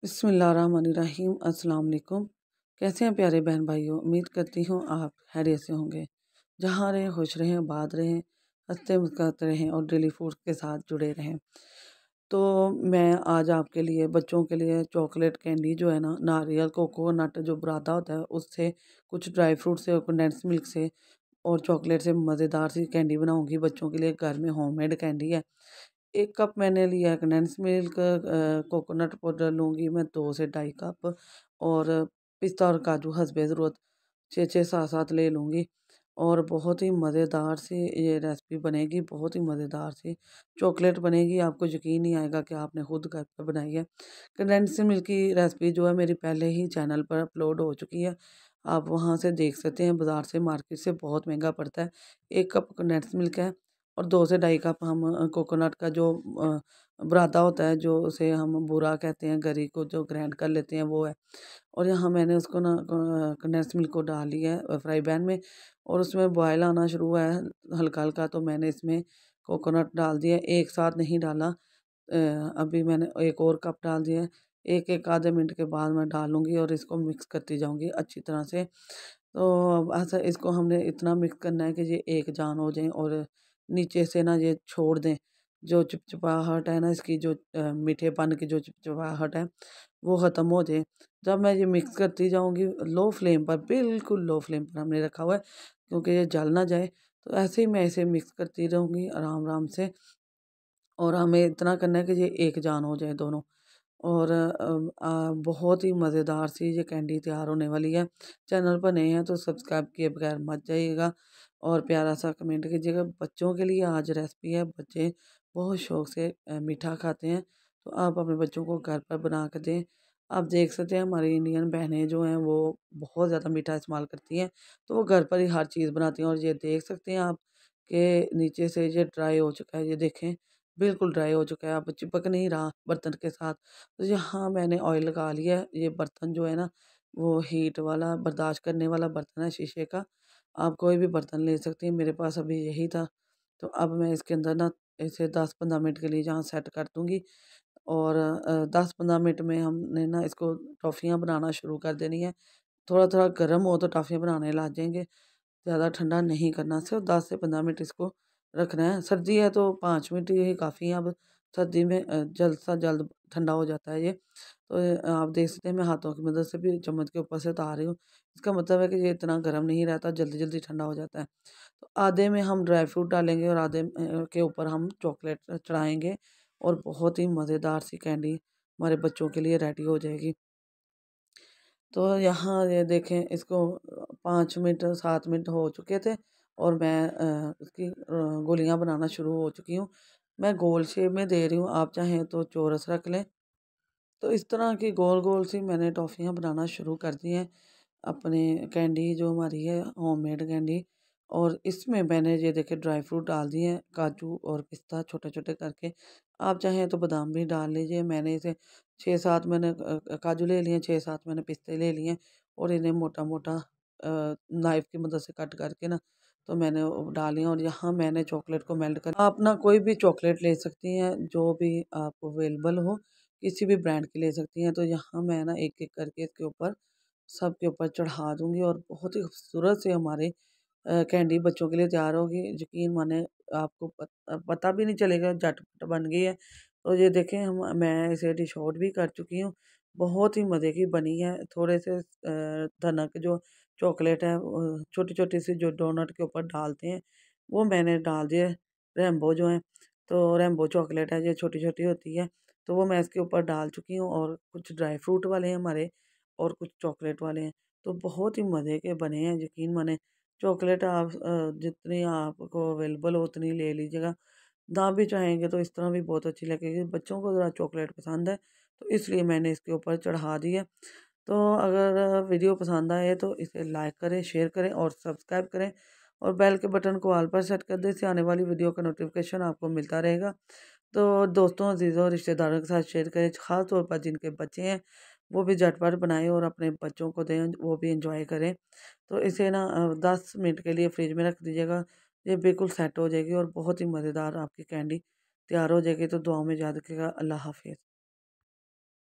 बिस्मिल्लाहिर्रहमानिर्रहीम। अस्सलाम वालेकुम। कैसे हैं प्यारे बहन भाइयों, उम्मीद करती हूँ आप खैरियत से होंगे। जहाँ रहें खुश रहें, आबाद रहें, हंसते मुस्कुराते रहें और डेली फूड के साथ जुड़े रहें। तो मैं आज आपके लिए बच्चों के लिए चॉकलेट कैंडी जो है ना, नारियल कोकोनट जो बुरादा होता है उससे, कुछ ड्राई फ्रूट से और कंडेंस मिल्क से और चॉकलेट से मज़ेदार सी कैंडी बनाऊंगी बच्चों के लिए। घर में होममेड कैंडी है। 1 कप मैंने लिया है कंडेंस मिल्क, कोकोनट पाउडर लूँगी मैं 2 से ढाई कप, और पिस्ता और काजू हस्बे ज़रूरत 6-6 7-7 ले लूँगी। और बहुत ही मज़ेदार सी ये रेसिपी बनेगी, बहुत ही मज़ेदार सी चॉकलेट बनेगी। आपको यकीन नहीं आएगा कि आपने खुद घर पे बनाई है। कंडेंस मिल्क की रेसिपी जो है मेरी पहले ही चैनल पर अपलोड हो चुकी है, आप वहाँ से देख सकते हैं। बाज़ार से, मार्केट से बहुत महंगा पड़ता है। 1 कप कंडेंस मिल्क है और 2 से ढाई कप हम कोकोनट का जो बुरादा होता है, जो उसे हम बूरा कहते हैं, गरी को जो ग्राइंड कर लेते हैं, वो है। और यहाँ मैंने उसको ना कंडेंस मिल्क को डाल लिया है फ्राई पैन में, और उसमें बॉयल आना शुरू हुआ है हल्का-हल्का, तो मैंने इसमें कोकोनट डाल दिया। एक साथ नहीं डाला, अभी मैंने एक और कप डाल दिया है। एक-एक आधे मिनट के बाद मैं डालूँगी और इसको मिक्स करती जाऊँगी अच्छी तरह से। तो ऐसा इसको हमने इतना मिक्स करना है कि ये एक जान हो जाएँ और नीचे से ना ये छोड़ दें। जो चिपचिपाहट है ना इसकी, जो मीठेपन की जो चिपचिपाहट है, वो ख़त्म हो जाए। जब मैं ये मिक्स करती जाऊँगी लो फ्लेम पर, बिल्कुल लो फ्लेम पर हमने रखा हुआ है, क्योंकि ये जल ना जाए। तो ऐसे ही मैं इसे मिक्स करती रहूँगी आराम-आराम से, और हमें इतना करना है कि ये एक जान हो जाए दोनों। और बहुत ही मज़ेदार सी ये कैंडी तैयार होने वाली है। चैनल पर नए हैं तो सब्सक्राइब किए बगैर मत जाइएगा और प्यारा सा कमेंट कीजिएगा। बच्चों के लिए आज रेसिपी है, बच्चे बहुत शौक से मीठा खाते हैं, तो आप अपने बच्चों को घर पर बना कर दें। आप देख सकते हैं हमारी इंडियन बहनें जो हैं वो बहुत ज़्यादा मीठा इस्तेमाल करती हैं, तो वो घर पर ही हर चीज़ बनाती हैं। और ये देख सकते हैं आप कि नीचे से ये ड्राई हो चुका है, ये देखें बिल्कुल ड्राई हो चुका है, अब चिपक नहीं रहा बर्तन के साथ। तो यहाँ मैंने ऑयल लगा लिया है। ये बर्तन जो है ना, वो हीट वाला बर्दाश्त करने वाला बर्तन है शीशे का। आप कोई भी बर्तन ले सकती हैं, मेरे पास अभी यही था। तो अब मैं इसके अंदर ना इसे 10-15 मिनट के लिए जहाँ सेट कर दूँगी, और 10-15 मिनट में हमने ना इसको टॉफ़ियाँ बनाना शुरू कर देनी है। थोड़ा-थोड़ा गर्म हो तो टॉफ़ियाँ बनाने लग जाएँगे, ज़्यादा ठंडा नहीं करना, सिर्फ 10 से 15 मिनट इसको रखना है। सर्दी है तो 5 मिनट ही काफ़ी है। अब सर्दी में जल्द से जल्द ठंडा हो जाता है ये। तो आप देख सकते हैं मैं हाथों की मदद से भी चम्मच के ऊपर से उतार रही हूँ। इसका मतलब है कि ये इतना गर्म नहीं रहता, जल्दी-जल्दी ठंडा हो जाता है। तो आधे में हम ड्राई फ्रूट डालेंगे और आधे के ऊपर हम चॉकलेट चढ़ाएँगे, और बहुत ही मज़ेदार सी कैंडी हमारे बच्चों के लिए रेडी हो जाएगी। तो यहाँ ये देखें इसको 5 मिनट 7 मिनट हो चुके थे, और मैं इसकी गोलियाँ बनाना शुरू हो चुकी हूँ। मैं गोल शेप में दे रही हूँ, आप चाहें तो चौरस रख लें। तो इस तरह की गोल-गोल सी मैंने टॉफ़ियाँ बनाना शुरू कर दी हैं, अपने कैंडी जो हमारी है होममेड कैंडी। और इसमें मैंने ये देखिए ड्राई फ्रूट डाल दिए हैं, काजू और पिस्ता छोटे-छोटे करके। आप चाहें तो बादाम भी डाल लीजिए। मैंने इसे 6-7 मैंने काजू ले लिए, 6-7 मैंने पिस्ते ले लिए, और इन्हें मोटा-मोटा नाइफ़ की मदद से कट करके ना, तो मैंने वो डाली हैं। और यहाँ मैंने चॉकलेट को मेल्ट कर, आप ना कोई भी चॉकलेट ले सकती हैं, जो भी आपको अवेलेबल हो, किसी भी ब्रांड की ले सकती हैं। तो यहाँ मैं ना एक-एक करके इसके ऊपर, सबके ऊपर चढ़ा दूँगी, और बहुत ही खूबसूरत से हमारे कैंडी बच्चों के लिए तैयार होगी। यकीन माने आपको पता भी नहीं चलेगा, झटपट बन गई है। तो ये देखें मैं इसे डिश आउट भी कर चुकी हूँ। बहुत ही मज़े की बनी है। थोड़े से धनक जो चॉकलेट है, छोटी-छोटी सी जो डोनट के ऊपर डालते हैं, वो मैंने डाल दिए। रेनबो जो है, तो रेनबो चॉकलेट है, ये छोटी-छोटी होती है, तो वो मैं इसके ऊपर डाल चुकी हूँ। और कुछ ड्राई फ्रूट वाले हैं हमारे, और कुछ चॉकलेट वाले हैं। तो बहुत ही मज़े के बने हैं, यकीन माने। चॉकलेट आप जितनी आपको अवेलेबल हो उतनी ले लीजिएगा। ना भी चाहेंगे तो इस तरह भी बहुत अच्छी लगेगी। बच्चों को ज़रा चॉकलेट पसंद है, तो इसलिए मैंने इसके ऊपर चढ़ा दी है। तो अगर वीडियो पसंद आए तो इसे लाइक करें, शेयर करें और सब्सक्राइब करें, और बेल के बटन को ऑल पर सेट कर दें, इससे आने वाली वीडियो का नोटिफिकेशन आपको मिलता रहेगा। तो दोस्तों, अज़ीज़ों, रिश्तेदारों के साथ शेयर करें, ख़ास तौर पर जिनके बच्चे हैं, वो भी झटपट बनाएँ और अपने बच्चों को दें, वो भी एंजॉय करें। तो इसे ना 10 मिनट के लिए फ्रिज में रख दीजिएगा, ये बिल्कुल सेट हो जाएगी और बहुत ही मज़ेदार आपकी कैंडी तैयार हो जाएगी। तो दुआओं में याद रखिएगा। अल्लाह हाफ़िज़।